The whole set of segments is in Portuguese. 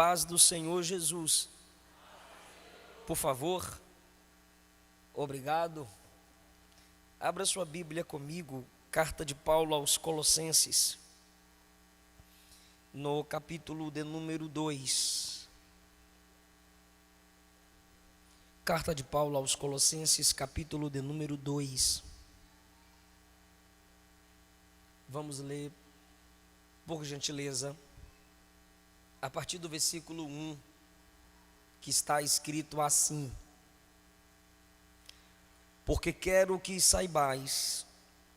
paz do Senhor Jesus. Por favor, obrigado. Abra sua Bíblia comigo, carta de Paulo aos Colossenses, no capítulo de número 2. Carta de Paulo aos Colossenses, capítulo de número 2. Vamos ler, por gentileza, a partir do versículo 1, que está escrito assim: porque quero que saibais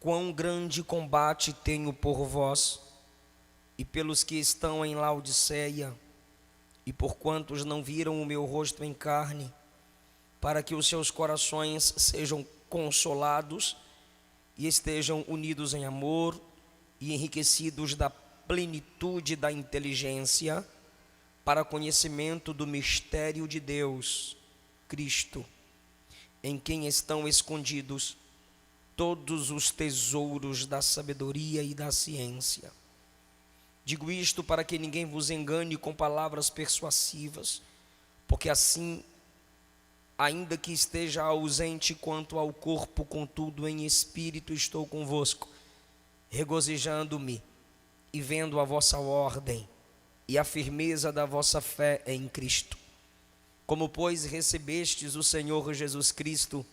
quão grande combate tenho por vós e pelos que estão em Laodiceia, e por quantos não viram o meu rosto em carne, para que os seus corações sejam consolados e estejam unidos em amor e enriquecidos da plenitude da inteligência, para conhecimento do mistério de Deus, Cristo, em quem estão escondidos todos os tesouros da sabedoria e da ciência. Digo isto para que ninguém vos engane com palavras persuasivas, porque assim, ainda que esteja ausente quanto ao corpo, contudo em espírito estou convosco, regozijando-me e vendo a vossa ordem e a firmeza da vossa fé em Cristo. Como, pois, recebestes o Senhor Jesus Cristo,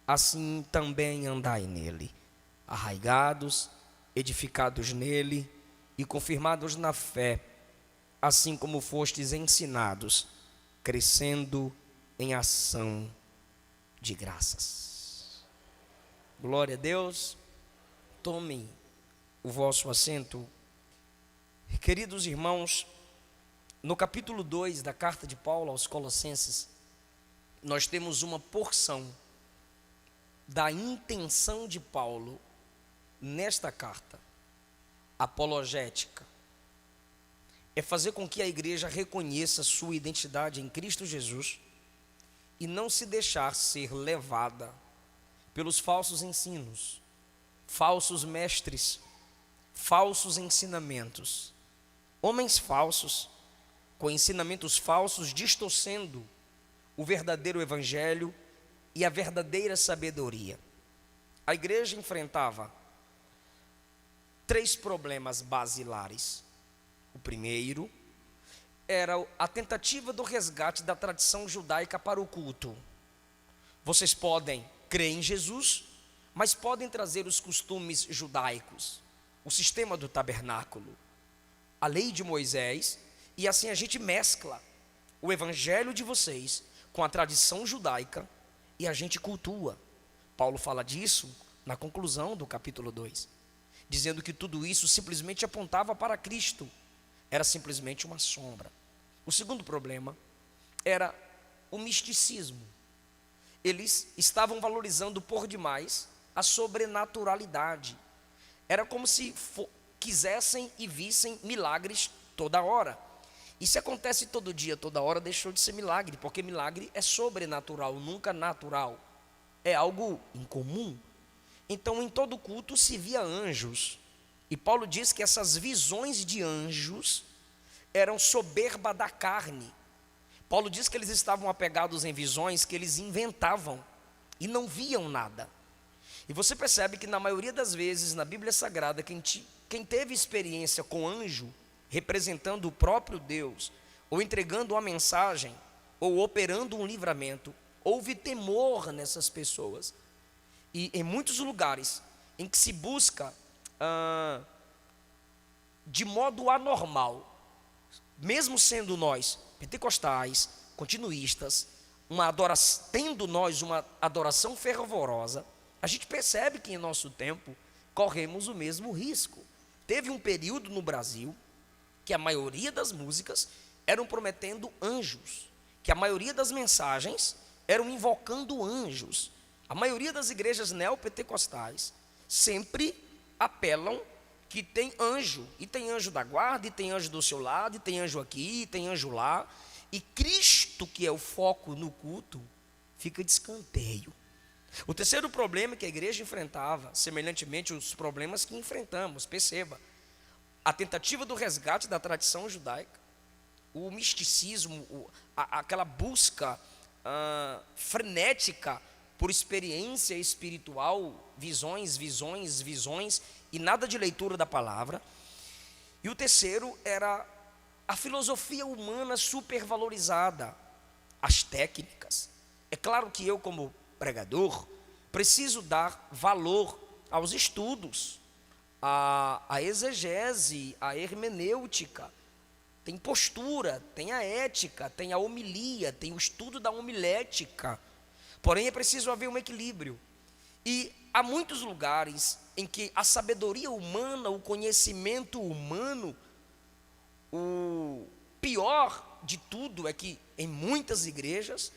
assim também andai nele, arraigados, edificados nele e confirmados na fé, assim como fostes ensinados, crescendo em ação de graças. Glória a Deus. Tomem o vosso assento. Queridos irmãos, no capítulo 2 da carta de Paulo aos Colossenses, nós temos uma porção da intenção de Paulo nesta carta apologética. É fazer com que a igreja reconheça sua identidade em Cristo Jesus e não se deixar ser levada pelos falsos ensinos, falsos mestres, falsos ensinamentos, homens falsos, com ensinamentos falsos, distorcendo o verdadeiro evangelho e a verdadeira sabedoria. A igreja enfrentava 3 problemas basilares. O primeiro era a tentativa do resgate da tradição judaica para o culto. Vocês podem crer em Jesus, mas podem trazer os costumes judaicos, o sistema do tabernáculo, a lei de Moisés, e assim a gente mescla o evangelho de vocês com a tradição judaica e a gente cultua. Paulo fala disso na conclusão do capítulo 2, dizendo que tudo isso simplesmente apontava para Cristo, era simplesmente uma sombra. O segundo problema era o misticismo. Eles estavam valorizando por demais a sobrenaturalidade. Era como se quisessem e vissem milagres toda hora. E se acontece todo dia, toda hora, deixou de ser milagre, porque milagre é sobrenatural, nunca natural. É algo incomum. Então, em todo culto se via anjos. E Paulo diz que essas visões de anjos eram soberba da carne. Paulo diz que eles estavam apegados em visões que eles inventavam e não viam nada. E você percebe que na maioria das vezes na Bíblia Sagrada, quem teve experiência com anjo, representando o próprio Deus, ou entregando uma mensagem, ou operando um livramento, houve temor nessas pessoas. E em muitos lugares em que se busca de modo anormal, mesmo sendo nós pentecostais, continuistas, tendo nós uma adoração fervorosa, a gente percebe que em nosso tempo corremos o mesmo risco. Teve um período no Brasil que a maioria das músicas eram prometendo anjos, que a maioria das mensagens eram invocando anjos. A maioria das igrejas neopentecostais sempre apelam que tem anjo, e tem anjo da guarda, e tem anjo do seu lado, e tem anjo aqui, e tem anjo lá, e Cristo, que é o foco no culto, fica de escanteio. O terceiro problema que a igreja enfrentava, semelhantemente aos problemas que enfrentamos, perceba, a tentativa do resgate da tradição judaica, o misticismo, aquela busca frenética por experiência espiritual, visões, e nada de leitura da palavra. E o terceiro era a filosofia humana supervalorizada, as técnicas. É claro que eu, como pregador, preciso dar valor aos estudos, a exegese, a hermenêutica. Tem postura, tem a ética, tem a homilia, tem o estudo da homilética. Porém, é preciso haver um equilíbrio. E há muitos lugares em que a sabedoria humana, o conhecimento humano, o pior de tudo é que em muitas igrejas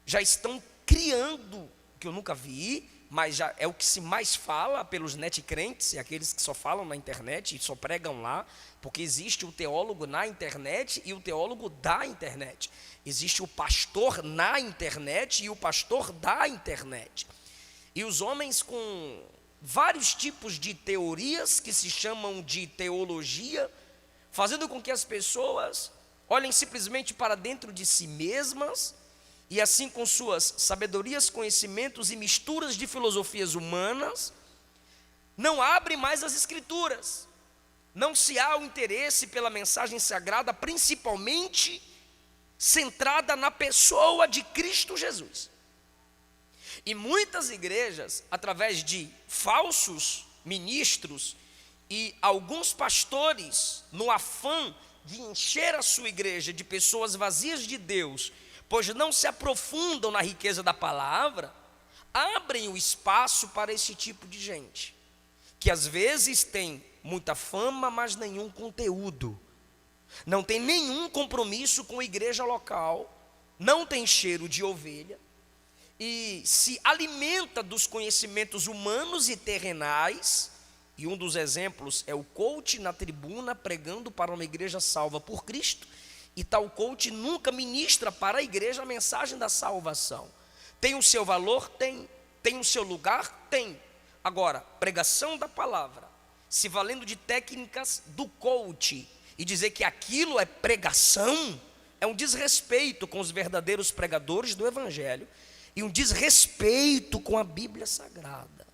já estão criando, que eu nunca vi, mas já é o que se mais fala pelos netcrentes, aqueles que só falam na internet e só pregam lá, porque existe o teólogo na internet e o teólogo da internet. Existe o pastor na internet e o pastor da internet. E os homens com vários tipos de teorias que se chamam de teologia, fazendo com que as pessoas olhem simplesmente para dentro de si mesmas, e assim com suas sabedorias, conhecimentos e misturas de filosofias humanas, não abrem mais as escrituras. Não se há o interesse pela mensagem sagrada, principalmente centrada na pessoa de Cristo Jesus. E muitas igrejas, através de falsos ministros e alguns pastores, no afã de encher a sua igreja de pessoas vazias de Deus, pois não se aprofundam na riqueza da palavra, abrem o espaço para esse tipo de gente, que às vezes tem muita fama, mas nenhum conteúdo, não tem nenhum compromisso com a igreja local, não tem cheiro de ovelha, e se alimenta dos conhecimentos humanos e terrenais. E um dos exemplos é o coach na tribuna pregando para uma igreja salva por Cristo, e tal coach nunca ministra para a igreja a mensagem da salvação. Tem o seu valor? Tem o seu lugar? Tem. Agora, pregação da palavra, se valendo de técnicas do coach, e dizer que aquilo é pregação, é um desrespeito com os verdadeiros pregadores do evangelho, e um desrespeito com a Bíblia Sagrada.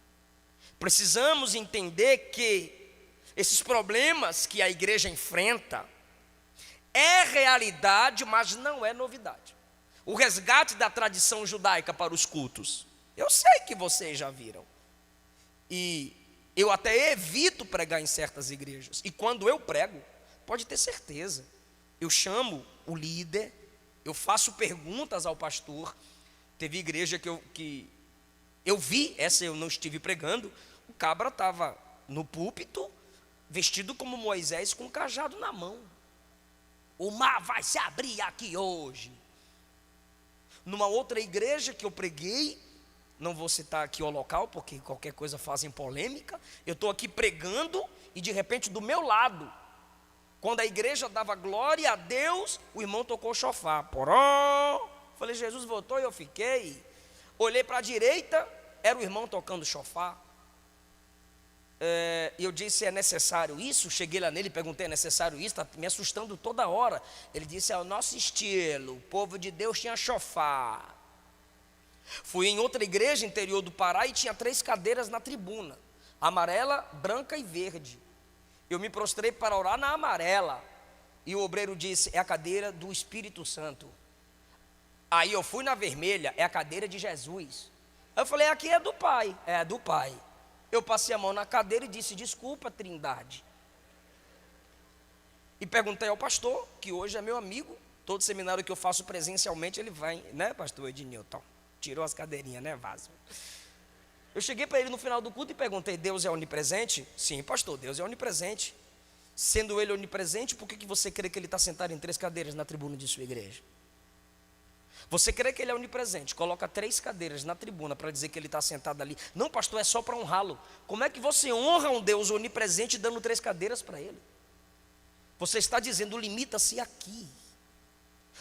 Precisamos entender que esses problemas que a igreja enfrenta é realidade, mas não é novidade. O resgate da tradição judaica para os cultos, eu sei que vocês já viram. E eu até evito pregar em certas igrejas. E quando eu prego, pode ter certeza, eu chamo o líder, eu faço perguntas ao pastor. Teve igreja que eu vi, essa eu não estive pregando, o cabra estava no púlpito, vestido como Moisés, com um cajado na mão. O mar vai se abrir aqui hoje. Numa outra igreja que eu preguei, não vou citar aqui o local, porque qualquer coisa fazem polêmica, eu estou aqui pregando, e de repente do meu lado, quando a igreja dava glória a Deus, o irmão tocou o chofar, poró. Falei, Jesus voltou, e eu fiquei. Olhei para a direita, era o irmão tocando chofar. E eu disse, é necessário isso? Cheguei lá nele, perguntei, é necessário isso? Está me assustando toda hora. Ele disse, é o nosso estilo, o povo de Deus tinha chofar. Fui em outra igreja interior do Pará e tinha 3 cadeiras na tribuna, amarela, branca e verde. Eu me prostrei para orar na amarela, e o obreiro disse, é a cadeira do Espírito Santo. Aí eu fui na vermelha, é a cadeira de Jesus. Aí eu falei, aqui é do Pai. É do Pai. Eu passei a mão na cadeira e disse, desculpa, Trindade. E perguntei ao pastor, que hoje é meu amigo, todo seminário que eu faço presencialmente, ele vai, né, pastor Ednilton? Tirou as cadeirinhas, né, vaso? Eu cheguei para ele no final do culto e perguntei, Deus é onipresente? Sim, pastor, Deus é onipresente. Sendo ele onipresente, por que você crê que ele está sentado em 3 cadeiras na tribuna de sua igreja? Você crê que ele é onipresente, coloca 3 cadeiras na tribuna para dizer que ele está sentado ali. Não, pastor, é só para honrá-lo. Como é que você honra um Deus onipresente dando 3 cadeiras para ele? Você está dizendo, limita-se aqui.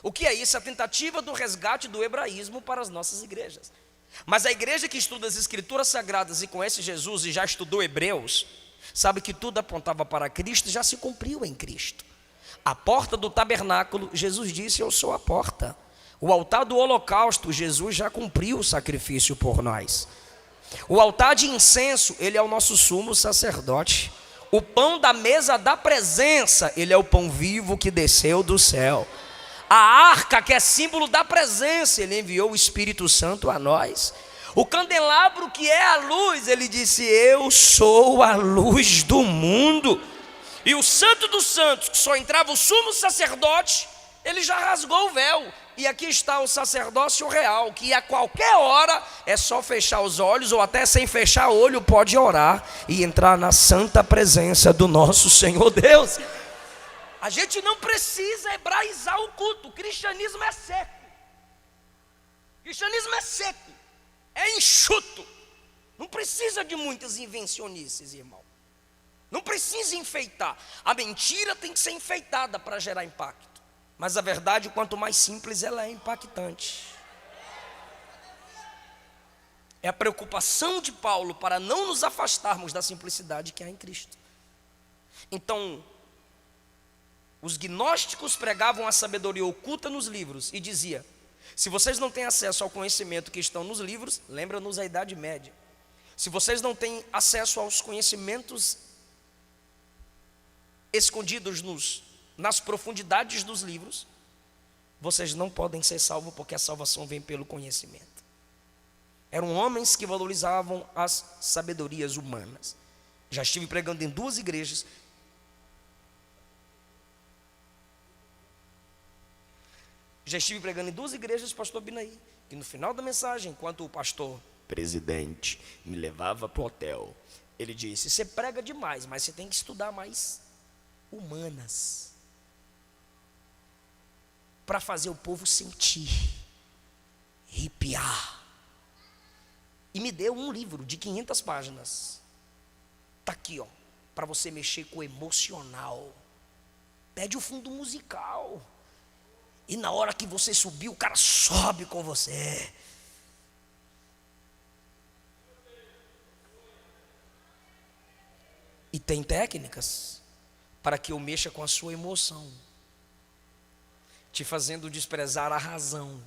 O que é isso? A tentativa do resgate do hebraísmo para as nossas igrejas. Mas a igreja que estuda as escrituras sagradas e conhece Jesus e já estudou Hebreus, sabe que tudo apontava para Cristo e já se cumpriu em Cristo. A porta do tabernáculo, Jesus disse: eu sou a porta. O altar do holocausto, Jesus já cumpriu o sacrifício por nós. O altar de incenso, ele é o nosso sumo sacerdote. O pão da mesa da presença, ele é o pão vivo que desceu do céu. A arca, que é símbolo da presença, ele enviou o Espírito Santo a nós. O candelabro, que é a luz, ele disse: eu sou a luz do mundo. E o Santo dos Santos, que só entrava o sumo sacerdote, ele já rasgou o véu. E aqui está o sacerdócio real, que a qualquer hora é só fechar os olhos, ou até sem fechar o olho pode orar e entrar na santa presença do nosso Senhor Deus. A gente não precisa hebraizar o culto. O cristianismo é seco. O cristianismo é seco, é enxuto. Não precisa de muitas invencionices, irmão. Não precisa enfeitar. A mentira tem que ser enfeitada para gerar impacto. Mas a verdade, quanto mais simples, ela é impactante. É a preocupação de Paulo para não nos afastarmos da simplicidade que há em Cristo. Então, os gnósticos pregavam a sabedoria oculta nos livros e dizia: se vocês não têm acesso ao conhecimento que estão nos livros, lembra-nos a Idade Média. Se vocês não têm acesso aos conhecimentos escondidos nas profundidades dos livros, vocês não podem ser salvos, porque a salvação vem pelo conhecimento. Eram homens que valorizavam as sabedorias humanas. Já estive pregando em 2 igrejas. Pastor Binaí, que no final da mensagem, enquanto o pastor presidente me levava para o hotel, ele disse: você prega demais, mas você tem que estudar mais humanas, para fazer o povo sentir, arrepiar. E me deu um livro de 500 páginas. Está aqui, para você mexer com o emocional. Pede o fundo musical. E na hora que você subir, o cara sobe com você. E tem técnicas para que eu mexa com a sua emoção, te fazendo desprezar a razão.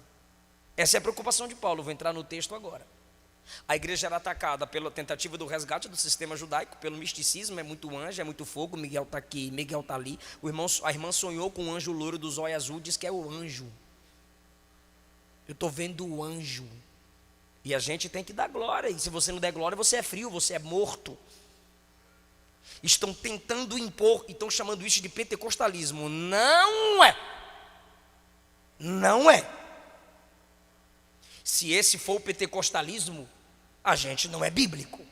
Essa é a preocupação de Paulo. Vou entrar no texto agora. A igreja era atacada pela tentativa do resgate do sistema judaico, pelo misticismo. É muito anjo, é muito fogo. Miguel está aqui, Miguel está ali. A irmã sonhou com um anjo louro dos olhos azul, diz que é o anjo. Eu estou vendo o anjo. E a gente tem que dar glória. E se você não der glória, você é frio, você é morto. Estão tentando impor, e estão chamando isso de pentecostalismo. Não é. Não é. Se esse for o pentecostalismo, a gente não é bíblico.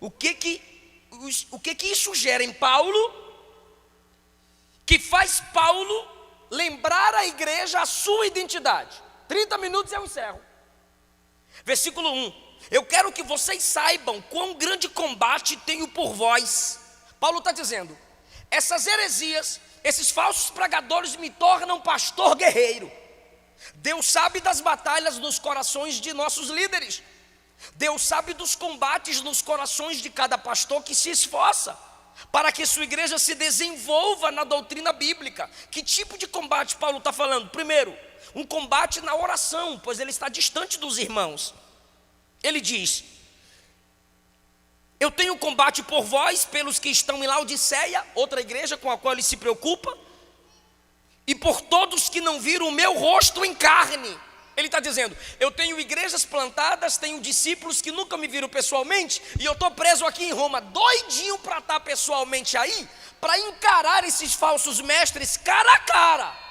O que isso gera em Paulo, que faz Paulo lembrar a igreja a sua identidade? 30 minutos eu encerro. Versículo 1. Eu quero que vocês saibam quão grande combate tenho por vós. Paulo está dizendo: essas heresias, esses falsos pregadores me tornam pastor guerreiro. Deus sabe das batalhas nos corações de nossos líderes. Deus sabe dos combates nos corações de cada pastor que se esforça para que sua igreja se desenvolva na doutrina bíblica. Que tipo de combate Paulo está falando? Primeiro, um combate na oração, pois ele está distante dos irmãos. Ele diz: eu tenho combate por vós, pelos que estão em Laodiceia, outra igreja com a qual ele se preocupa, e por todos que não viram o meu rosto em carne. Ele está dizendo: eu tenho igrejas plantadas, tenho discípulos que nunca me viram pessoalmente, e eu estou preso aqui em Roma, doidinho para estar pessoalmente aí, para encarar esses falsos mestres cara a cara.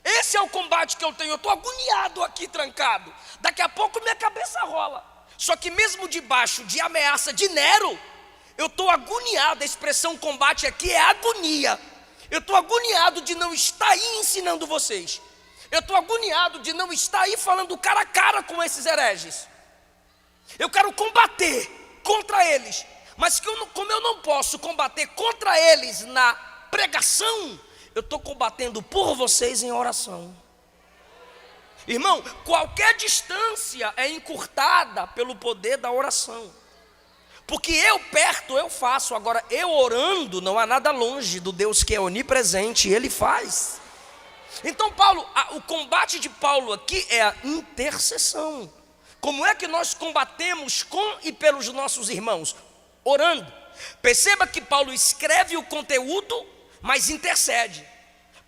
Esse é o combate que eu tenho. Eu estou agoniado aqui, trancado. Daqui a pouco minha cabeça rola. Só que mesmo debaixo de ameaça de Nero, eu estou agoniado. A expressão combate aqui é agonia. Eu estou agoniado de não estar aí ensinando vocês. Eu estou agoniado de não estar aí falando cara a cara com esses hereges. Eu quero combater contra eles. Mas como eu não posso combater contra eles na pregação, eu estou combatendo por vocês em oração. Irmão, qualquer distância é encurtada pelo poder da oração. Porque eu perto eu faço, agora eu orando não há nada longe do Deus que é onipresente, Ele faz. Então Paulo, o combate de Paulo aqui é a intercessão. Como é que nós combatemos com e pelos nossos irmãos? Orando. Perceba que Paulo escreve o conteúdo, mas intercede.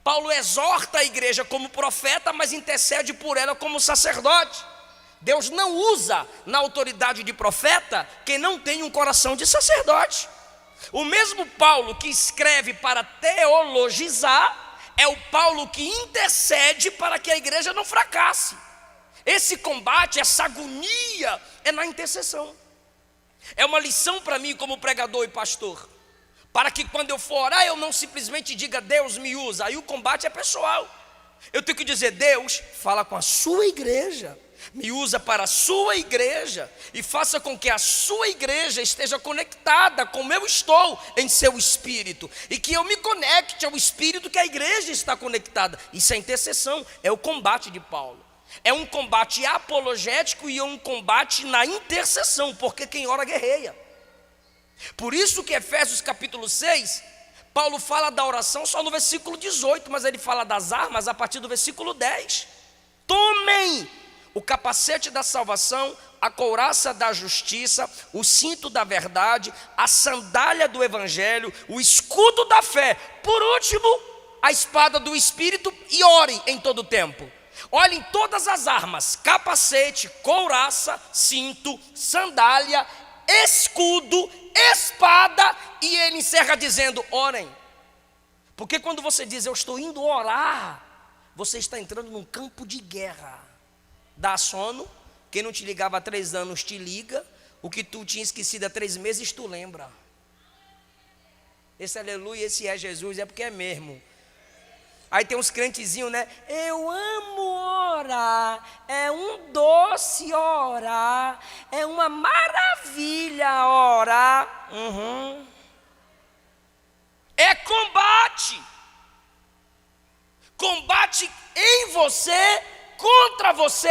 Paulo exorta a igreja como profeta, mas intercede por ela como sacerdote. Deus não usa na autoridade de profeta quem não tem um coração de sacerdote. O mesmo Paulo que escreve para teologizar é o Paulo que intercede para que a igreja não fracasse. Esse combate, essa agonia é na intercessão. É uma lição para mim como pregador e pastor, para que quando eu for orar eu não simplesmente diga Deus me usa. Aí o combate é pessoal. Eu tenho que dizer Deus fala com a sua igreja, me usa para a sua igreja e faça com que a sua igreja esteja conectada como eu estou em seu espírito, e que eu me conecte ao espírito que a igreja está conectada. Isso é intercessão, é o combate de Paulo. É um combate apologético e é um combate na intercessão, porque quem ora guerreia. Por isso que Efésios capítulo 6, Paulo fala da oração só no versículo 18, mas ele fala das armas a partir do versículo 10. Tomem o capacete da salvação, a couraça da justiça, o cinto da verdade, a sandália do evangelho, o escudo da fé, por último, a espada do Espírito, e ore em todo o tempo. Olhem todas as armas: capacete, couraça, cinto, sandália, escudo, espada, e ele encerra dizendo: orem. Porque quando você diz eu estou indo orar, você está entrando num campo de guerra. Dá sono, quem não te ligava há 3 anos te liga, o que tu tinha esquecido há 3 meses tu lembra. Esse aleluia, esse é Jesus, é porque é mesmo. Aí tem uns crentezinhos, né? Eu amo orar, é um doce orar, é uma maravilha orar. É combate. Combate em você, contra você.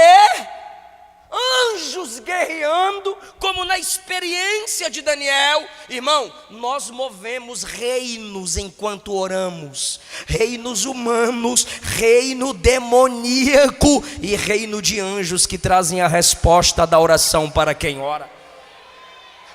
Anjos guerreando, como na experiência de Daniel. Irmão, nós movemos reinos enquanto oramos. Reinos humanos, reino demoníaco e reino de anjos que trazem a resposta da oração para quem ora.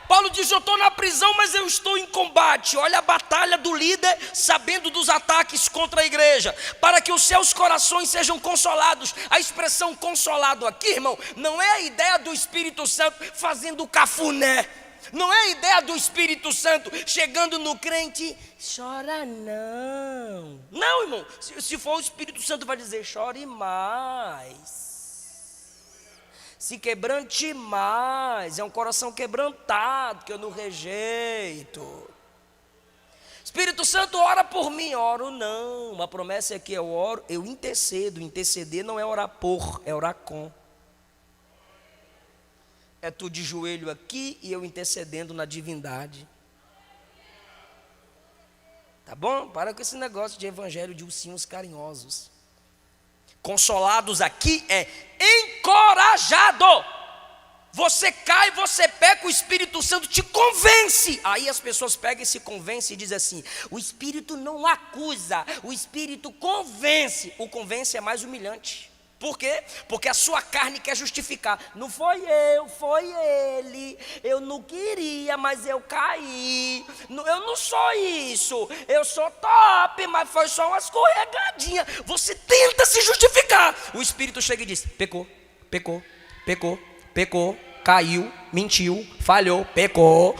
Paulo diz: eu estou na prisão, mas eu estou em combate. Olha a batalha do líder, sabendo dos ataques contra a igreja, para que os seus corações sejam consolados. A expressão consolado aqui, irmão, não é a ideia do Espírito Santo fazendo cafuné. Não é a ideia do Espírito Santo chegando no crente: chora não. Não, irmão, se for o Espírito Santo vai dizer: chore mais, se quebrante mais. É um coração quebrantado que eu não rejeito. Espírito Santo, ora por mim. Oro não. A promessa é que eu oro, eu intercedo. Interceder não é orar por, é orar com. É tu de joelho aqui e eu intercedendo na divindade. Tá bom? Para com esse negócio de evangelho de ursinhos carinhosos. Consolados aqui é encorajado. Você cai, você peca, o Espírito Santo te convence. Aí as pessoas pegam e se convencem e dizem assim: o Espírito não acusa, o Espírito convence. O convence é mais humilhante. Por quê? Porque a sua carne quer justificar. Não foi eu, foi ele. Eu não queria, mas eu caí. Eu não sou isso. Eu sou top, mas foi só uma escorregadinha. Você tenta se justificar. O Espírito chega e diz: pecou, pecou, pecou, pecou, caiu, mentiu, falhou, pecou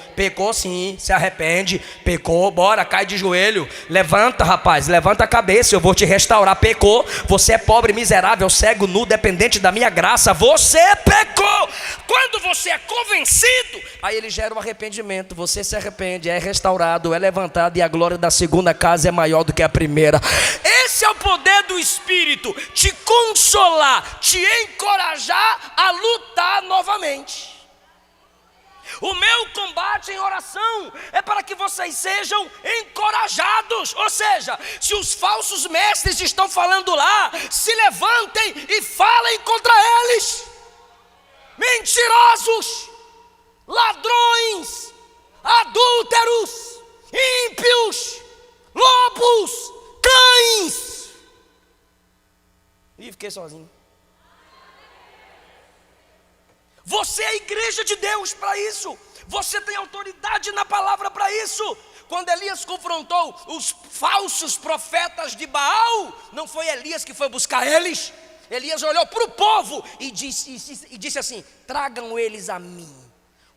sim, se arrepende, pecou, bora, cai de joelho, levanta rapaz, levanta a cabeça, eu vou te restaurar. Pecou, você é pobre, miserável, cego, nu, dependente da minha graça, você pecou. Quando você é convencido, aí ele gera um arrependimento, você se arrepende, é restaurado, é levantado, e a glória da segunda casa é maior do que a primeira. Esse é o poder do Espírito, te consolar, te encorajar a lutar novamente. O meu combate em oração é para que vocês sejam encorajados. Ou seja, se os falsos mestres estão falando lá, se levantem e falem contra eles. Mentirosos, ladrões, adúlteros, ímpios, lobos, cães. E fiquei sozinho. Você é a igreja de Deus para isso. Você tem autoridade na palavra para isso. Quando Elias confrontou os falsos profetas de Baal, não foi Elias que foi buscar eles. Elias olhou para o povo e disse assim: tragam eles a mim.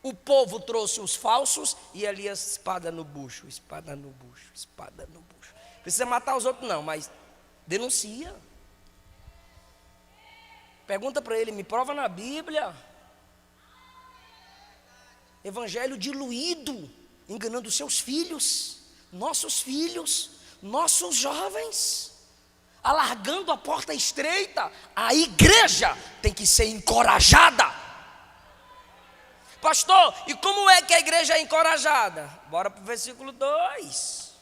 O povo trouxe os falsos e Elias, espada no bucho, espada no bucho, espada no bucho. Precisa matar os outros não, mas denuncia. Pergunta para ele, me prova na Bíblia. Evangelho diluído, enganando seus filhos, nossos jovens, alargando a porta estreita. A igreja tem que ser encorajada. Pastor, e como é que a igreja é encorajada? Bora para o versículo 2.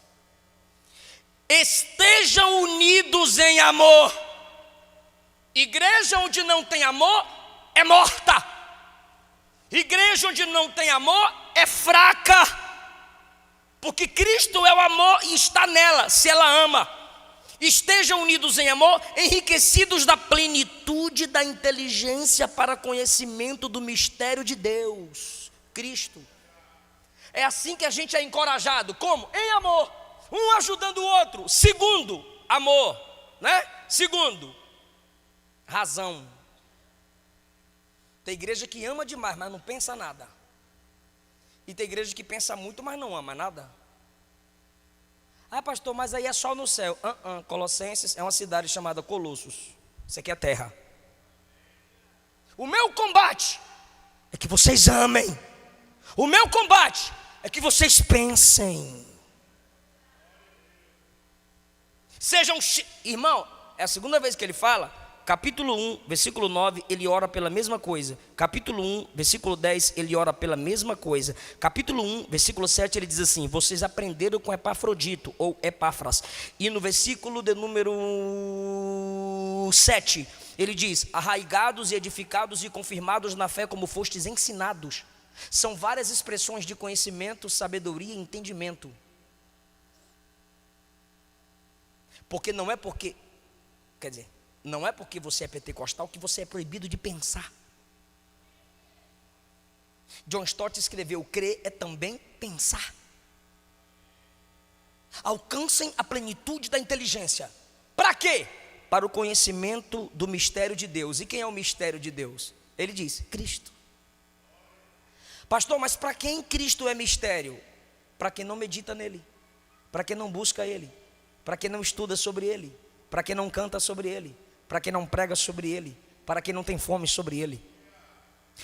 Estejam unidos em amor. Igreja onde não tem amor é morta. Igreja onde não tem amor é fraca, porque Cristo é o amor e está nela, se ela ama. Estejam unidos em amor, enriquecidos da plenitude da inteligência para conhecimento do mistério de Deus, Cristo. É assim que a gente é encorajado. Como? Em amor, um ajudando o outro. Segundo, amor, né? Segundo, razão. Tem igreja que ama demais, mas não pensa nada. E tem igreja que pensa muito, mas não ama nada. Ah, pastor, mas aí é só no céu. Colossenses é uma cidade chamada Colossos. Isso aqui é terra. O meu combate é que vocês amem. O meu combate é que vocês pensem. Sejam... Irmão, é a segunda vez que ele fala. Capítulo 1, versículo 9, ele ora pela mesma coisa. Capítulo 1, versículo 10, ele ora pela mesma coisa. Capítulo 1, versículo 7, ele diz assim: vocês aprenderam com Epafrodito, ou Epáfras. E no versículo de número 7, ele diz: arraigados e edificados e confirmados na fé como fostes ensinados. São várias expressões de conhecimento, sabedoria e entendimento. Porque não é porque, quer dizer, não é porque você é pentecostal que você é proibido de pensar. John Stott escreveu: crer é também pensar. Alcancem a plenitude da inteligência. Para quê? Para o conhecimento do mistério de Deus. E quem é o mistério de Deus? Ele diz: Cristo. Pastor, mas para quem Cristo é mistério? Para quem não medita nele, para quem não busca ele, para quem não estuda sobre ele, para quem não canta sobre ele, para quem não prega sobre ele, para quem não tem fome sobre ele.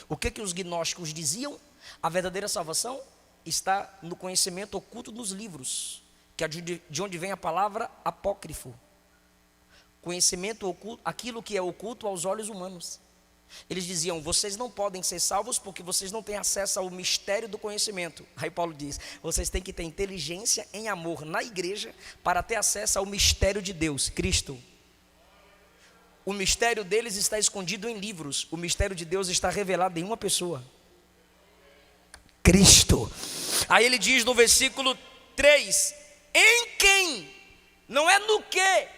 O que os gnósticos diziam? A verdadeira salvação está no conhecimento oculto nos livros, que é de onde vem a palavra apócrifo. Conhecimento oculto, aquilo que é oculto aos olhos humanos. Eles diziam: vocês não podem ser salvos porque vocês não têm acesso ao mistério do conhecimento. Aí Paulo diz: vocês têm que ter inteligência em amor na igreja para ter acesso ao mistério de Deus, Cristo. O mistério deles está escondido em livros. O mistério de Deus está revelado em uma pessoa, Cristo. Aí ele diz no versículo 3: em quem, não é no que,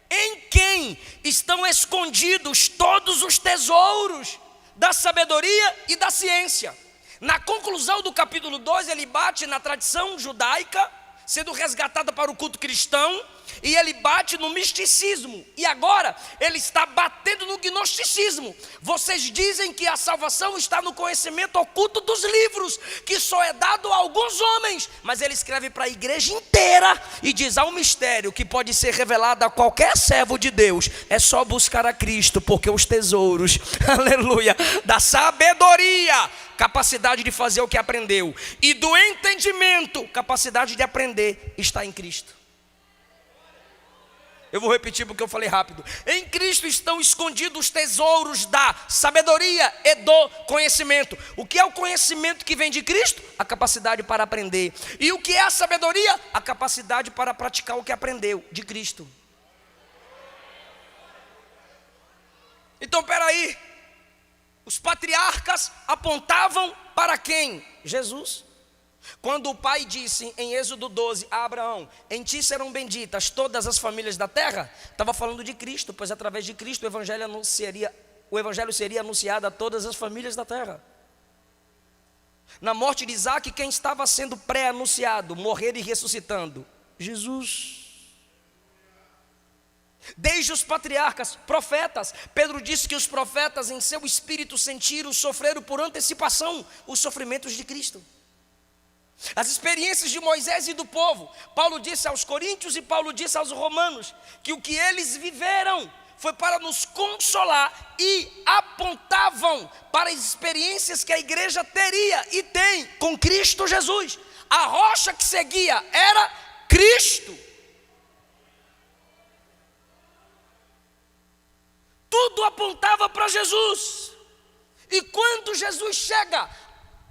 em quem estão escondidos todos os tesouros da sabedoria e da ciência. Na conclusão do capítulo 2, ele bate na tradição judaica, sendo resgatada para o culto cristão, e ele bate no misticismo, e agora ele está batendo no gnosticismo. Vocês dizem que a salvação está no conhecimento oculto dos livros, que só é dado a alguns homens, mas ele escreve para a igreja inteira e diz: há um mistério que pode ser revelado a qualquer servo de Deus, é só buscar a Cristo, porque os tesouros, aleluia, da sabedoria, capacidade de fazer o que aprendeu, e do entendimento, capacidade de aprender, está em Cristo. Eu vou repetir porque eu falei rápido. Em Cristo estão escondidos os tesouros da sabedoria e do conhecimento. O que é o conhecimento que vem de Cristo? A capacidade para aprender. E o que é a sabedoria? A capacidade para praticar o que aprendeu de Cristo. Então, peraí. Os patriarcas apontavam para quem? Jesus. Quando o pai disse em Êxodo 12 a Abraão: em ti serão benditas todas as famílias da terra, estava falando de Cristo, pois através de Cristo o evangelho seria anunciado a todas as famílias da terra. Na morte de Isaac, quem estava sendo pré-anunciado, morrer e ressuscitando? Jesus. Desde os patriarcas, profetas, Pedro disse que os profetas em seu espírito sentiram, sofreram por antecipação os sofrimentos de Cristo. As experiências de Moisés e do povo, Paulo disse aos coríntios e Paulo disse aos romanos, que o que eles viveram foi para nos consolar e apontavam para as experiências que a igreja teria e tem com Cristo Jesus. A rocha que seguia era Cristo. Tudo apontava para Jesus. E quando Jesus chega,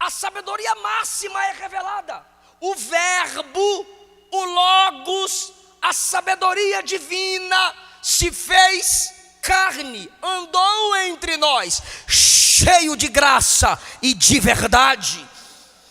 a sabedoria máxima é revelada. O verbo, o logos, a sabedoria divina se fez carne, andou entre nós, cheio de graça e de verdade.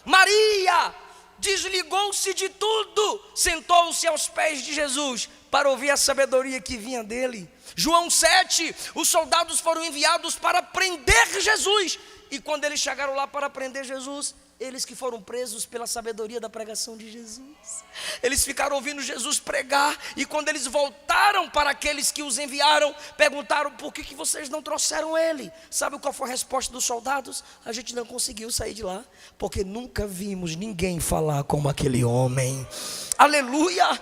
Maria desligou-se de tudo, sentou-se aos pés de Jesus para ouvir a sabedoria que vinha dele. João 7, os soldados foram enviados para prender Jesus. E quando eles chegaram lá para prender Jesus, eles que foram presos pela sabedoria da pregação de Jesus, eles ficaram ouvindo Jesus pregar. E quando eles voltaram para aqueles que os enviaram, perguntaram: por que vocês não trouxeram ele? Sabe qual foi a resposta dos soldados? A gente não conseguiu sair de lá, porque nunca vimos ninguém falar como aquele homem. Aleluia!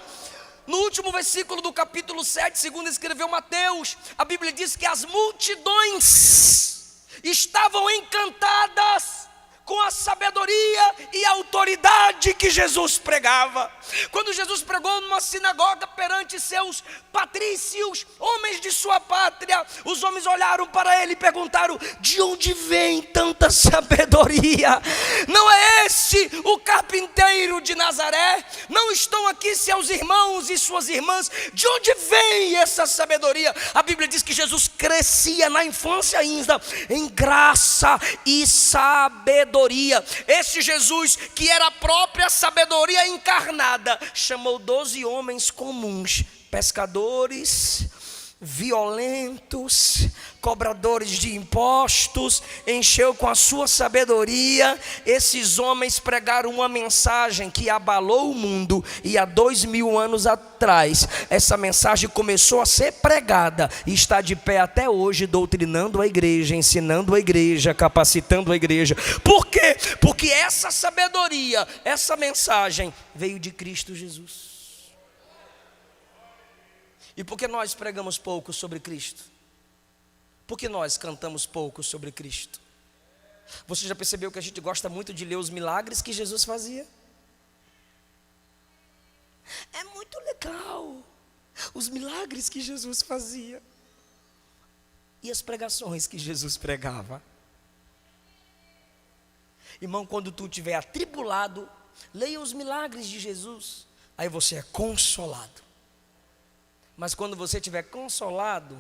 No último versículo do capítulo 7, segundo escreveu Mateus, a Bíblia diz que as multidões estavam encantadas com a sabedoria e a autoridade que Jesus pregava. Quando Jesus pregou numa sinagoga perante seus patrícios, homens de sua pátria, os homens olharam para ele e perguntaram: de onde vem tanta sabedoria? Não é este o carpinteiro de Nazaré? Não estão aqui seus irmãos e suas irmãs? De onde vem essa sabedoria? A Bíblia diz que Jesus crescia na infância ainda em graça e sabedoria. Esse Jesus, que era a própria sabedoria encarnada, chamou 12 homens comuns, pescadores, violentos, cobradores de impostos, encheu com a sua sabedoria. Esses homens pregaram uma mensagem que abalou o mundo, e há 2000 anos atrás essa mensagem começou a ser pregada e está de pé até hoje, doutrinando a igreja, ensinando a igreja, capacitando a igreja. Por quê? Porque essa sabedoria, essa mensagem veio de Cristo Jesus. E por que nós pregamos pouco sobre Cristo? Por que nós cantamos pouco sobre Cristo? Você já percebeu que a gente gosta muito de ler os milagres que Jesus fazia? É muito legal os milagres que Jesus fazia e as pregações que Jesus pregava. Irmão, quando tu estiver atribulado, leia os milagres de Jesus, aí você é consolado. Mas quando você estiver consolado,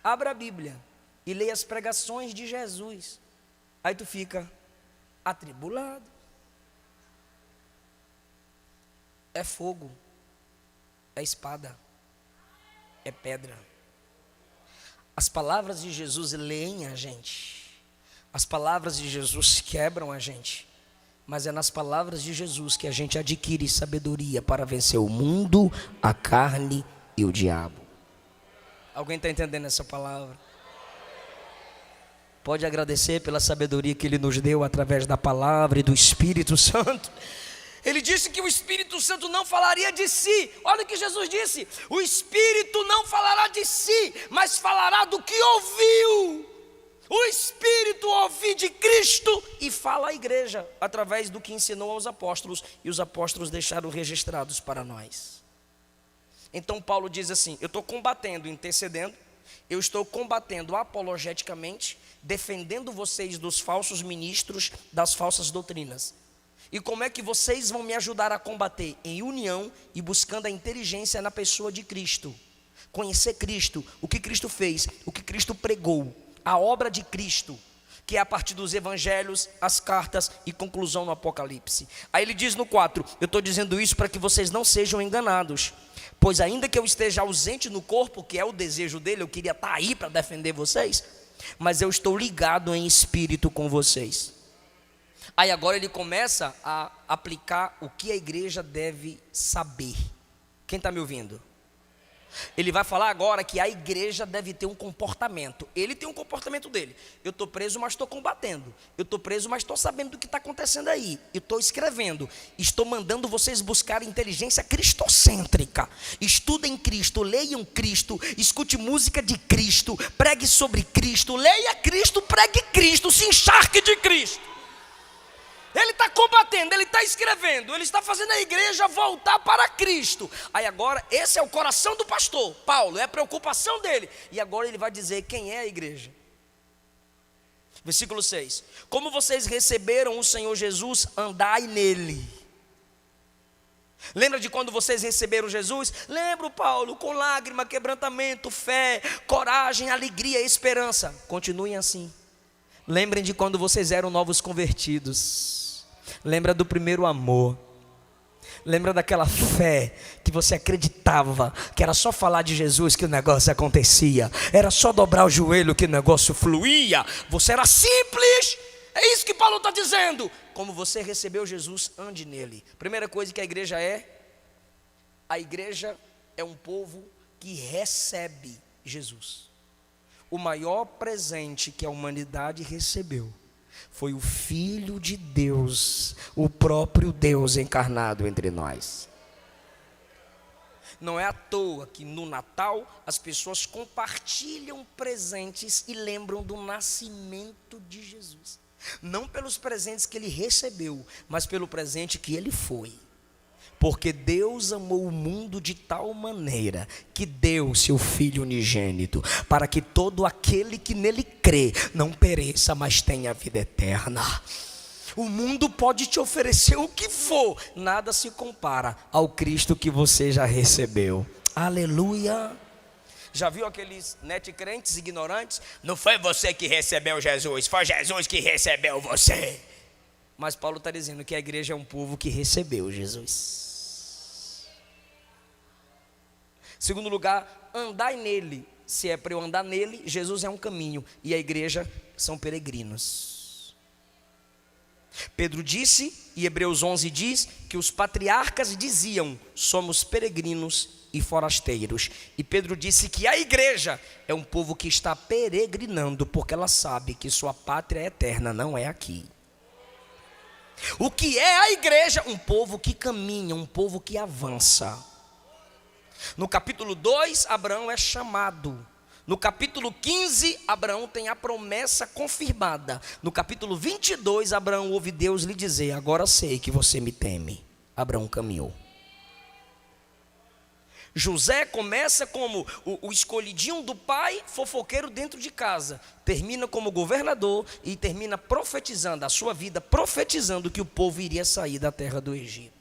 abra a Bíblia e leia as pregações de Jesus. Aí tu fica atribulado. É fogo, é espada, é pedra. As palavras de Jesus leem a gente. As palavras de Jesus quebram a gente. Mas é nas palavras de Jesus que a gente adquire sabedoria para vencer o mundo, a carne e o diabo. Alguém está entendendo essa palavra? Pode agradecer pela sabedoria que Ele nos deu através da palavra e do Espírito Santo. Ele disse que o Espírito Santo não falaria de si. Olha o que Jesus disse: o Espírito não falará de si, mas falará do que ouviu. O Espírito ouviu de Cristo e fala à igreja através do que ensinou aos apóstolos, e os apóstolos deixaram registrados para nós. Então Paulo diz assim: eu estou combatendo, intercedendo, eu estou combatendo apologeticamente, defendendo vocês dos falsos ministros, das falsas doutrinas. E como é que vocês vão me ajudar a combater? Em união e buscando a inteligência na pessoa de Cristo. Conhecer Cristo, o que Cristo fez, o que Cristo pregou, a obra de Cristo. que é a partir dos evangelhos, as cartas e conclusão no Apocalipse. Aí ele diz no 4, eu estou dizendo isso para que vocês não sejam enganados, pois ainda que eu esteja ausente no corpo, que é o desejo dele, eu queria estar aí para defender vocês, mas eu estou ligado em espírito com vocês. Aí agora ele começa a aplicar o que a igreja deve saber. Quem está me ouvindo? Ele vai falar agora que a igreja deve ter um comportamento. Ele tem um comportamento dele. Eu estou preso, mas estou combatendo. Eu estou preso, mas estou sabendo do que está acontecendo aí. Eu estou escrevendo. Estou mandando vocês buscarem inteligência cristocêntrica. Estudem Cristo, leiam Cristo, escute música de Cristo, pregue sobre Cristo, leia Cristo, pregue Cristo, se encharque de Cristo. Ele está combatendo, ele está escrevendo, ele está fazendo a igreja voltar para Cristo. Aí agora, esse é o coração do pastor Paulo, é a preocupação dele. E agora ele vai dizer quem é a igreja. Versículo 6. Como vocês receberam o Senhor Jesus, andai nele. Lembra de quando vocês receberam Jesus? Lembro, Paulo, com lágrima, quebrantamento, fé, coragem, alegria, esperança. Continuem assim. Lembrem de quando vocês eram novos convertidos. Lembra do primeiro amor. Lembra daquela fé que você acreditava que era só falar de Jesus que o negócio acontecia. Era só dobrar o joelho que o negócio fluía. Você era simples. É isso que Paulo está dizendo. Como você recebeu Jesus, ande nele. Primeira coisa que a igreja é. A igreja é um povo que recebe Jesus. O maior presente que a humanidade recebeu foi o Filho de Deus, o próprio Deus encarnado entre nós. Não é à toa que no Natal as pessoas compartilham presentes e lembram do nascimento de Jesus. Não pelos presentes que ele recebeu, mas pelo presente que ele foi. Porque Deus amou o mundo de tal maneira que deu seu Filho unigênito, para que todo aquele que nele crê não pereça, mas tenha vida eterna. O mundo pode te oferecer o que for, nada se compara ao Cristo que você já recebeu. Aleluia! Já viu aqueles crentes ignorantes? Não foi você que recebeu Jesus, foi Jesus que recebeu você. Mas Paulo está dizendo que a igreja é um povo que recebeu Jesus. Segundo lugar, andai nele. Se é para eu andar nele, Jesus é um caminho e a igreja são peregrinos. Pedro disse, e Hebreus 11 diz, que os patriarcas diziam, somos peregrinos e forasteiros. E Pedro disse que a igreja é um povo que está peregrinando, porque ela sabe que sua pátria eterna não é aqui. O que é a igreja? Um povo que caminha, um povo que avança. No capítulo 2, Abraão é chamado. No capítulo 15, Abraão tem a promessa confirmada. No capítulo 22, Abraão ouve Deus lhe dizer, agora sei que você me teme. Abraão caminhou. José começa como o escolhidinho do pai, fofoqueiro dentro de casa. Termina como governador e termina profetizando a sua vida, profetizando que o povo iria sair da terra do Egito.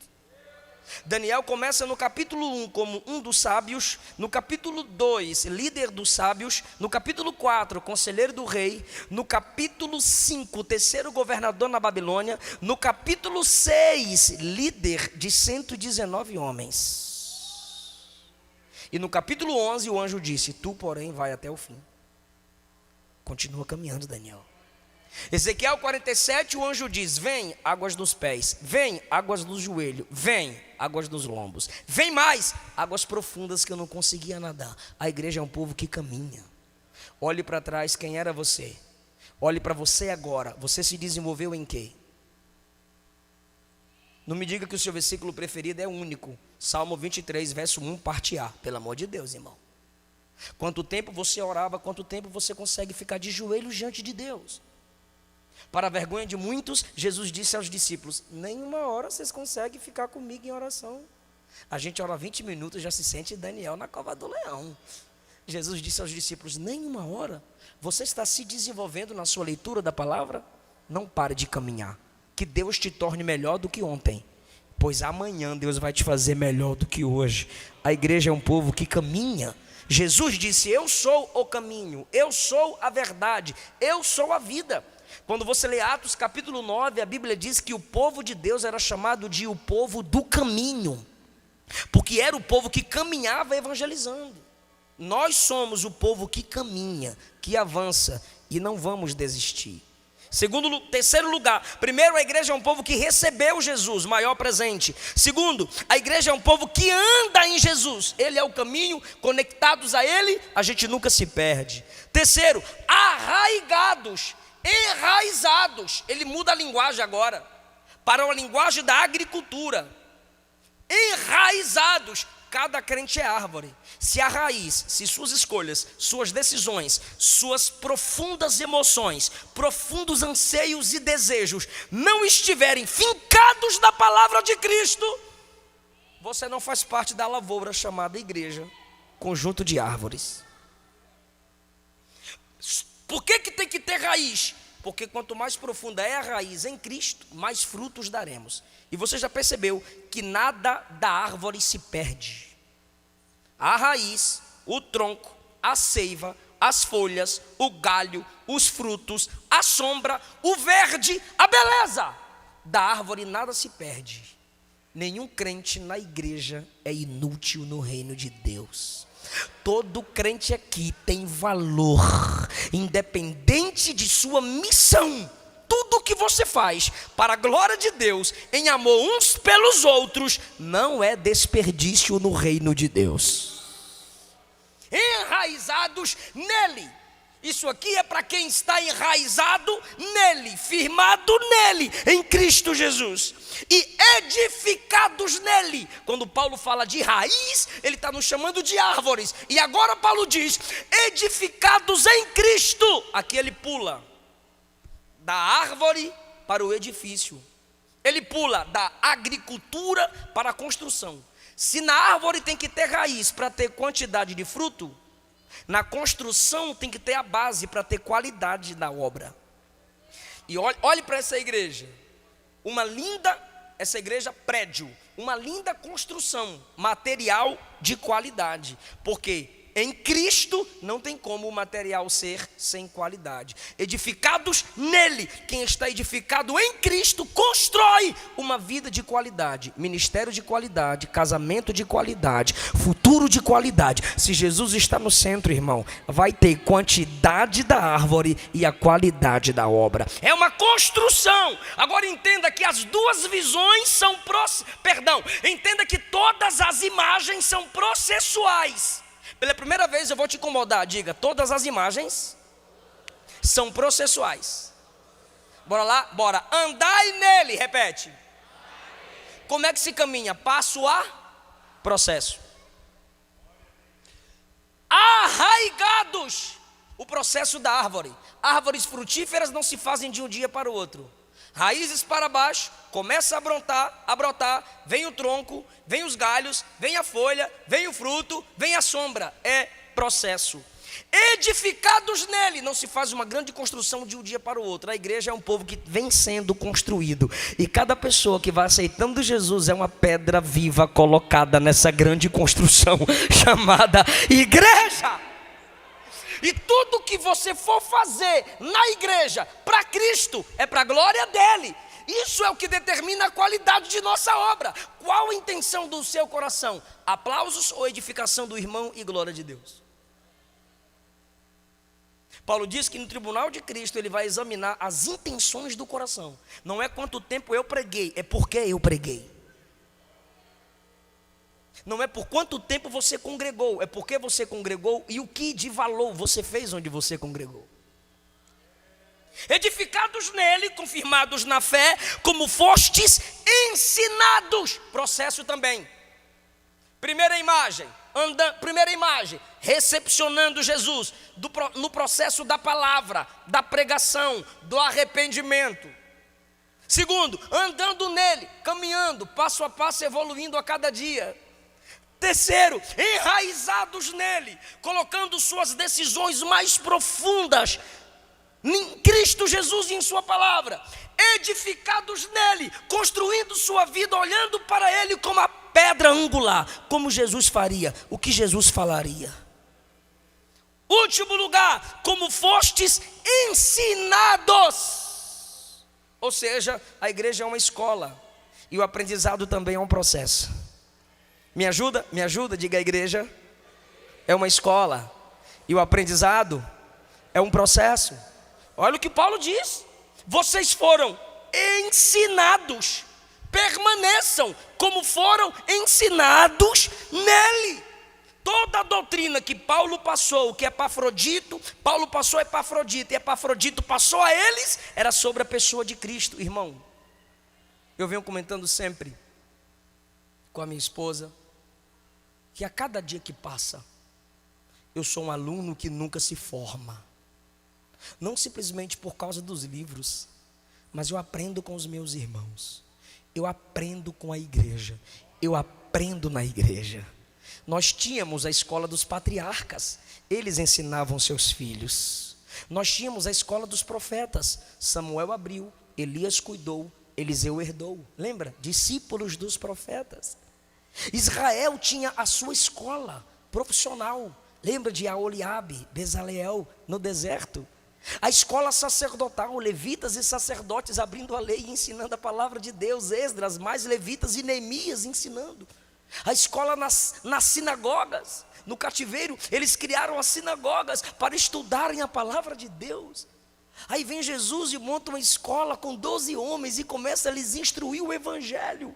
Daniel começa no capítulo 1 como um dos sábios, no capítulo 2, líder dos sábios, no capítulo 4, conselheiro do rei, no capítulo 5, terceiro governador na Babilônia, no capítulo 6, líder de 119 homens. E no capítulo 11 o anjo disse, tu porém vai até o fim. Continua caminhando, Daniel. Ezequiel 47, o anjo diz, vem águas dos pés, vem águas do joelho, vem águas dos lombos, vem mais, águas profundas que eu não conseguia nadar. A igreja é um povo que caminha. Olhe para trás, quem era você? Olhe para você agora, você se desenvolveu em quê? Não me diga que o seu versículo preferido é único. Salmo 23, verso 1, parte A, pelo amor de Deus, irmão. Quanto tempo você orava, quanto tempo você consegue ficar de joelhos diante de Deus? Para a vergonha de muitos, Jesus disse aos discípulos, nenhuma hora vocês conseguem ficar comigo em oração. A gente ora 20 minutos e já se sente Daniel na cova do leão. Jesus disse aos discípulos, nenhuma hora? Você está se desenvolvendo na sua leitura da palavra? Não pare de caminhar. Que Deus te torne melhor do que ontem, pois amanhã Deus vai te fazer melhor do que hoje. A igreja é um povo que caminha. Jesus disse, eu sou o caminho, eu sou a verdade, eu sou a vida. Quando você lê Atos capítulo 9, a Bíblia diz que o povo de Deus era chamado de o povo do caminho, porque era o povo que caminhava evangelizando. Nós somos o povo que caminha, que avança, e não vamos desistir. Terceiro lugar, primeiro, a igreja é um povo que recebeu Jesus, maior presente. Segundo, a igreja é um povo que anda em Jesus, Ele é o caminho, conectados a Ele, a gente nunca se perde. Terceiro, arraigados, enraizados. Ele muda a linguagem agora, para uma linguagem da agricultura. Enraizados. Cada crente é árvore. Se a raiz, se suas escolhas, suas decisões, suas profundas emoções, profundos anseios e desejos não estiverem fincados na palavra de Cristo, você não faz parte da lavoura chamada igreja, conjunto de árvores. Por que tem que ter raiz? Porque quanto mais profunda é a raiz em Cristo, mais frutos daremos. E você já percebeu que nada da árvore se perde. A raiz, o tronco, a seiva, as folhas, o galho, os frutos, a sombra, o verde, a beleza. Da árvore nada se perde. Nenhum crente na igreja é inútil no reino de Deus. Todo crente aqui tem valor, independente de sua missão. Tudo que você faz para a glória de Deus, em amor uns pelos outros, não é desperdício no reino de Deus. Enraizados nele. Isso aqui é para quem está enraizado nele, firmado nele, em Cristo Jesus. E edificados nele. Quando Paulo fala de raiz, ele está nos chamando de árvores. E agora Paulo diz, edificados em Cristo. Aqui ele pula da árvore para o edifício. Ele pula da agricultura para a construção. Se na árvore tem que ter raiz para ter quantidade de fruto, na construção tem que ter a base para ter qualidade da obra. E olhe para essa igreja. Essa igreja prédio, uma linda construção, material de qualidade. Porque em Cristo não tem como o material ser sem qualidade. Edificados nele, quem está edificado em Cristo constrói uma vida de qualidade, ministério de qualidade, casamento de qualidade, futuro de qualidade. Se Jesus está no centro, irmão, vai ter quantidade da árvore e a qualidade da obra. É uma construção. Agora entenda que as duas visões são entenda que todas as imagens são processuais. Pela primeira vez eu vou te incomodar, diga, todas as imagens são processuais. Bora lá, bora, andai nele, repete. Como é que se caminha? Passo a processo. Arraigados, o processo da árvore. Árvores frutíferas não se fazem de um dia para o outro. Raízes para baixo, começa a brotar, vem o tronco, vem os galhos, vem a folha, vem o fruto, vem a sombra. É processo. Edificados nele, não se faz uma grande construção de um dia para o outro. A igreja é um povo que vem sendo construído. E cada pessoa que vai aceitando Jesus é uma pedra viva colocada nessa grande construção chamada igreja. E tudo que você for fazer na igreja, para Cristo, é para a glória dele. Isso é o que determina a qualidade de nossa obra. Qual a intenção do seu coração? Aplausos ou edificação do irmão e glória de Deus? Paulo diz que no tribunal de Cristo ele vai examinar as intenções do coração. Não é quanto tempo eu preguei, é porque eu preguei. Não é por quanto tempo você congregou, é porque você congregou e o que de valor você fez onde você congregou. Edificados nele, confirmados na fé, como fostes ensinados. Processo também. Primeira imagem, recepcionando Jesus, no processo da palavra, da pregação, do arrependimento. Segundo, andando nele, caminhando, passo a passo, evoluindo a cada dia. Terceiro, enraizados nele, colocando suas decisões mais profundas em Cristo Jesus e em sua palavra. Edificados nele, construindo sua vida, olhando para ele como a pedra angular, como Jesus faria, o que Jesus falaria. Último lugar, como fostes ensinados. Ou seja, a igreja é uma escola e o aprendizado também é um processo. Me ajuda? Me ajuda? Diga: a igreja é uma escola e o aprendizado é um processo. Olha o que Paulo diz: vocês foram ensinados, permaneçam como foram ensinados nele. Toda a doutrina que Paulo passou, que Paulo passou a Epafrodito, e Epafrodito passou a eles, era sobre a pessoa de Cristo. Irmão, eu venho comentando sempre com a minha esposa, que a cada dia que passa, eu sou um aluno que nunca se forma. Não simplesmente por causa dos livros, mas eu aprendo com os meus irmãos, eu aprendo com a igreja, eu aprendo na igreja. Nós tínhamos a escola dos patriarcas, eles ensinavam seus filhos. Nós tínhamos a escola dos profetas, Samuel abriu, Elias cuidou, Eliseu herdou. Lembra? Discípulos dos profetas. Israel tinha a sua escola profissional. Lembra de Aholiabe, Bezaleel, no deserto? A escola sacerdotal, levitas e sacerdotes abrindo a lei e ensinando a palavra de Deus. Esdras, mais levitas e Neemias ensinando. A escola nas sinagogas, no cativeiro, eles criaram as sinagogas para estudarem a palavra de Deus. Aí vem Jesus e monta uma escola com 12 homens e começa a lhes instruir o evangelho.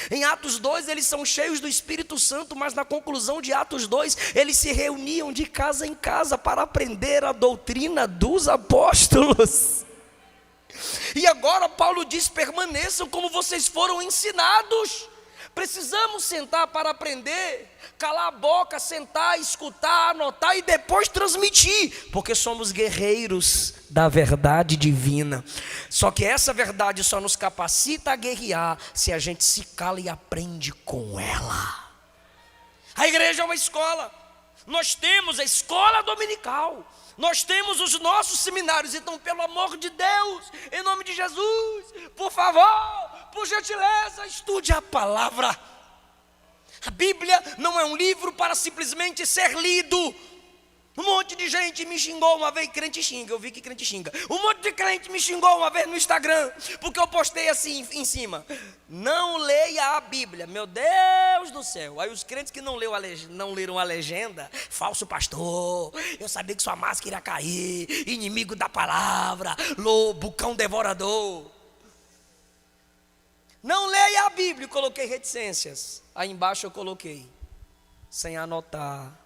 Em Atos 2 eles são cheios do Espírito Santo, mas na conclusão de Atos 2 eles se reuniam de casa em casa para aprender a doutrina dos apóstolos. E agora Paulo diz: permaneçam como vocês foram ensinados. Precisamos sentar para aprender, calar a boca, sentar, escutar, anotar e depois transmitir, porque somos guerreiros da verdade divina. Só que essa verdade só nos capacita a guerrear se a gente se cala e aprende com ela. A igreja é uma escola. Nós temos a escola dominical, nós temos os nossos seminários. Então, pelo amor de Deus, em nome de Jesus, por favor, por gentileza, estude a palavra. A Bíblia não é um livro para simplesmente ser lido. Um monte de gente me xingou uma vez, crente xinga, eu vi que crente xinga. Um monte de crente me xingou uma vez no Instagram, porque eu postei assim em cima: não leia a Bíblia, meu Deus do céu. Aí os crentes que não leram a legenda: falso pastor, eu sabia que sua máscara ia cair, inimigo da palavra, lobo, cão devorador. Não leia a Bíblia, coloquei reticências. Aí embaixo eu coloquei: sem anotar,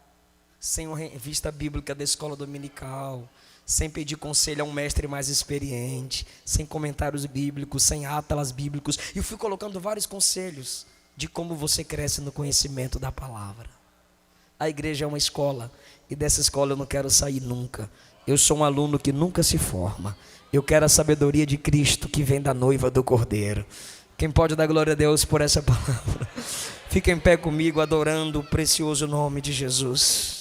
sem uma revista bíblica da escola dominical, sem pedir conselho a um mestre mais experiente, sem comentários bíblicos, sem atlas bíblicos. E eu fui colocando vários conselhos de como você cresce no conhecimento da palavra. A igreja é uma escola, e dessa escola eu não quero sair nunca. Eu sou um aluno que nunca se forma. Eu quero a sabedoria de Cristo que vem da noiva do Cordeiro. Quem pode dar glória a Deus por essa palavra? Fica em pé comigo, adorando o precioso nome de Jesus.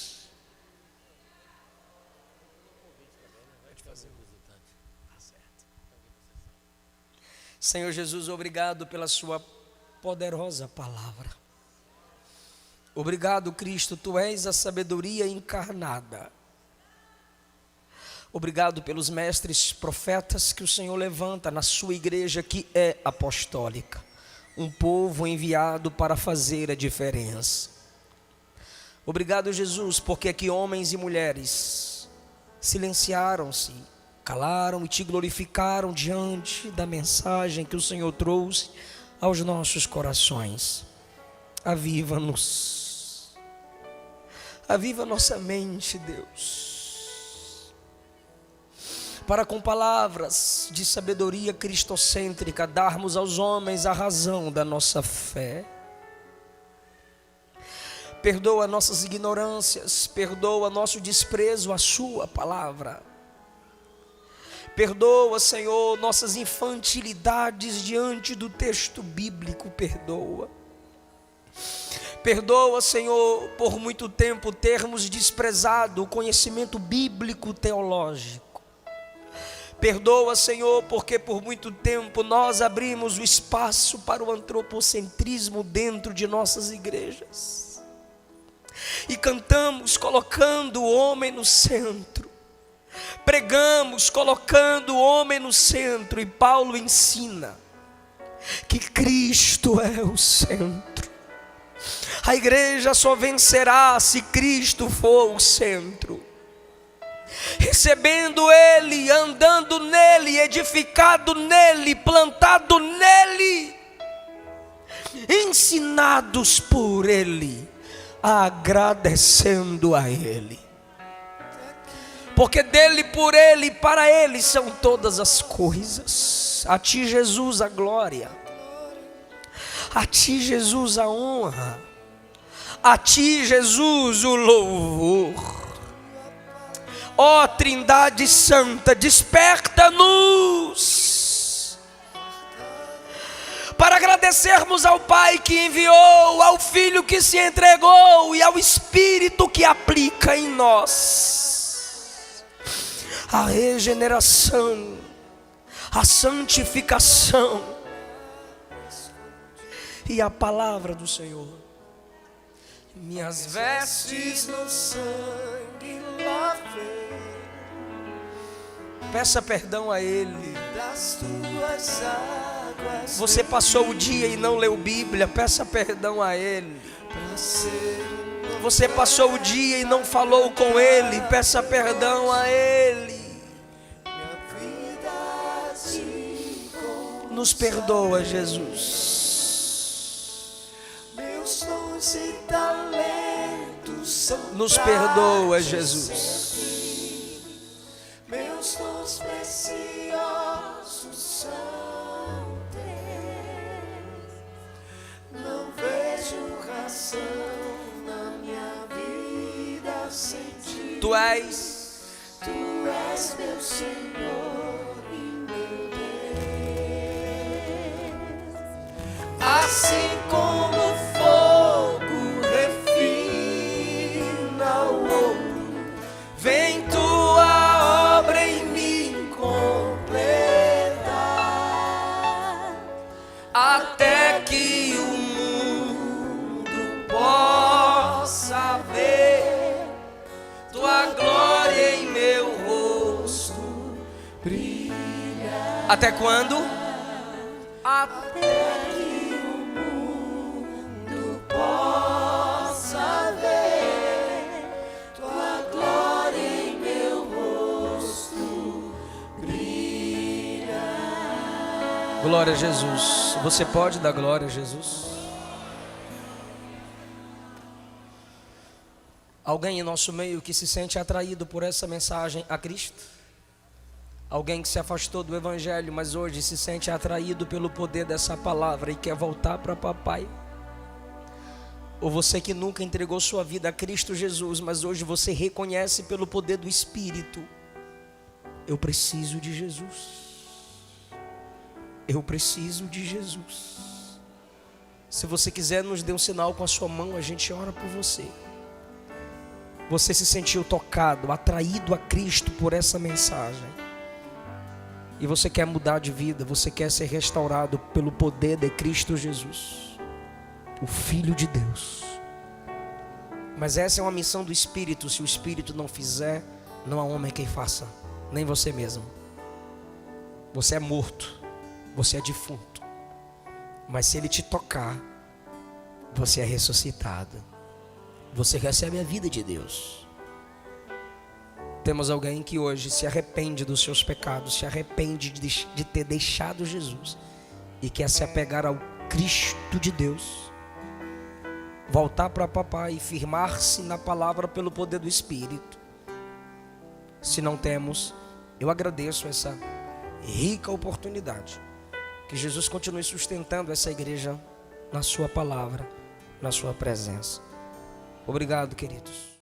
Senhor Jesus, obrigado pela sua poderosa palavra. Obrigado, Cristo, tu és a sabedoria encarnada. Obrigado pelos mestres profetas que o Senhor levanta na sua igreja que é apostólica. Um povo enviado para fazer a diferença. Obrigado, Jesus, porque aqui homens e mulheres silenciaram-se, calaram e te glorificaram diante da mensagem que o Senhor trouxe aos nossos corações. Aviva-nos, aviva nossa mente, Deus, para com palavras de sabedoria cristocêntrica darmos aos homens a razão da nossa fé. Perdoa nossas ignorâncias, perdoa nosso desprezo à sua palavra. Perdoa, Senhor, nossas infantilidades diante do texto bíblico, perdoa. Perdoa, Senhor, por muito tempo termos desprezado o conhecimento bíblico teológico. Perdoa, Senhor, porque por muito tempo nós abrimos o espaço para o antropocentrismo dentro de nossas igrejas. E cantamos colocando o homem no centro. Pregamos colocando o homem no centro, e Paulo ensina que Cristo é o centro. A igreja só vencerá se Cristo for o centro. Recebendo Ele, andando nele, edificado nele, plantado nele, ensinados por Ele, agradecendo a Ele. Porque dele, por Ele e para Ele são todas as coisas. A Ti, Jesus, a glória. A Ti, Jesus, a honra. A Ti, Jesus, o louvor. Ó Trindade Santa, desperta-nos para agradecermos ao Pai que enviou, ao Filho que se entregou e ao Espírito que aplica em nós a regeneração, a santificação e a palavra do Senhor. Minhas vestes no sangue lavei. Peça perdão a Ele. Das tuas águas. Você passou o dia e não leu Bíblia, peça perdão a Ele. Você passou o dia e não falou com Ele, peça perdão a Ele. Nos perdoa, Jesus. Meus dons e talentos são nos perdoa, Jesus. Meus dons preciosos são teus. Não vejo razão na minha vida sem ti. Tu és meu Senhor e meu Deus. Assim como o fogo refina o ouro, vem tua obra em mim completar, até que o mundo possa ver tua glória em meu rosto brilhar. Até quando? Até que o mundo possa ver tua glória em meu rosto brilhar. Glória a Jesus. Você pode dar glória a Jesus? Alguém em nosso meio que se sente atraído por essa mensagem a Cristo? Alguém que se afastou do Evangelho, mas hoje se sente atraído pelo poder dessa palavra e quer voltar para papai? Ou você que nunca entregou sua vida a Cristo Jesus, mas hoje você reconhece pelo poder do Espírito: eu preciso de Jesus. Eu preciso de Jesus. Se você quiser, nos dê um sinal com a sua mão, a gente ora por você. Você se sentiu tocado, atraído a Cristo por essa mensagem, e você quer mudar de vida, você quer ser restaurado pelo poder de Cristo Jesus, o Filho de Deus. Mas essa é uma missão do Espírito. Se o Espírito não fizer, não há homem que faça, nem você mesmo. Você é morto, você é defunto. Mas se Ele te tocar, você é ressuscitado. Você recebe a vida de Deus. Temos alguém que hoje se arrepende dos seus pecados, se arrepende de ter deixado Jesus e quer se apegar ao Cristo de Deus, voltar para papai e firmar-se na palavra pelo poder do Espírito. Se não temos, eu agradeço essa rica oportunidade. Que Jesus continue sustentando essa igreja na sua palavra, na sua presença. Obrigado, queridos.